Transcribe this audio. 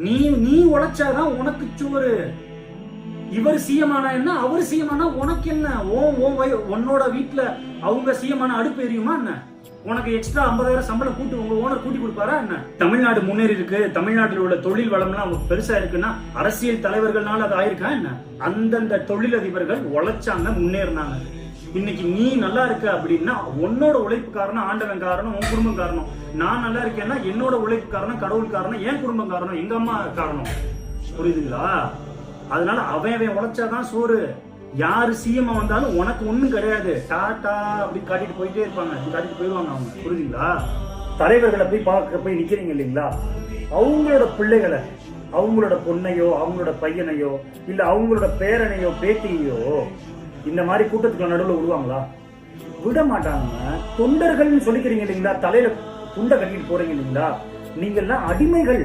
நீ நீ உழைச்சாதான் உனக்கு சோறு. இவர் சிஎமானா என்ன, அவர் சிஎமானா உனக்கு என்ன? உன்னோட வீட்டுல அவங்க சிஎமான அடுப்பு எரியுமா என்ன? உனக்கு எக்ஸ்ட்ரா 50,000 சம்பளம் கூட்டு உங்க ஓனர் கூட்டி கொடுப்பாரா என்ன? தமிழ்நாடு முன்னேறி இருக்கு, தமிழ்நாட்டில் உள்ள தொழில் வளம்லாம் பெருசா இருக்குன்னா அரசியல் தலைவர்கள்னால அது ஆயிருக்கா என்ன? அந்தந்த தொழிலதிபர்கள் உழைச்சாங்க, முன்னேறினாங்க. இன்னைக்கு நீ நல்லா இருக்க அப்படின்னா உன்னோட உழைப்பு காரணம், ஆண்டவன் காரணம், உன் குடும்பம் காரணம். நான் நல்லா இருக்கேன்னா என்னோட உழைப்பு காரணம், கடவுள் காரணம், என் குடும்பம் காரணம், எங்க அம்மா காரணம். புரியுதுங்களா? அதனால அவன் உழைச்சாதான் சோறு. யாரு சிஎம் வந்தாலும் உனக்கு ஒண்ணும் கிடையாது. டாடா அப்படி காட்டிட்டு போயிட்டே இருப்பாங்க, காட்டிட்டு போயிடுவாங்க அவங்க. புரியுதுங்களா? தலைவர்களை போய் பார்க்க போய் நிக்கிறீங்க இல்லைங்களா, அவங்களோட பிள்ளைகளை, அவங்களோட பொண்ணையோ அவங்களோட பையனையோ இல்ல அவங்களோட பேரனையோ பேத்தியோ இந்த மாதிரி கூட்டத்துக்கு நடுவில் விடுவாங்களா? விட மாட்டாங்க. தொண்டர்கள்னு சொல்லிக்கிறீங்க இல்லைங்களா, தலையில துண்டை கட்டிட்டு போறீங்க இல்லைங்களா, நீங்க எல்லாம் அடிமைகள்.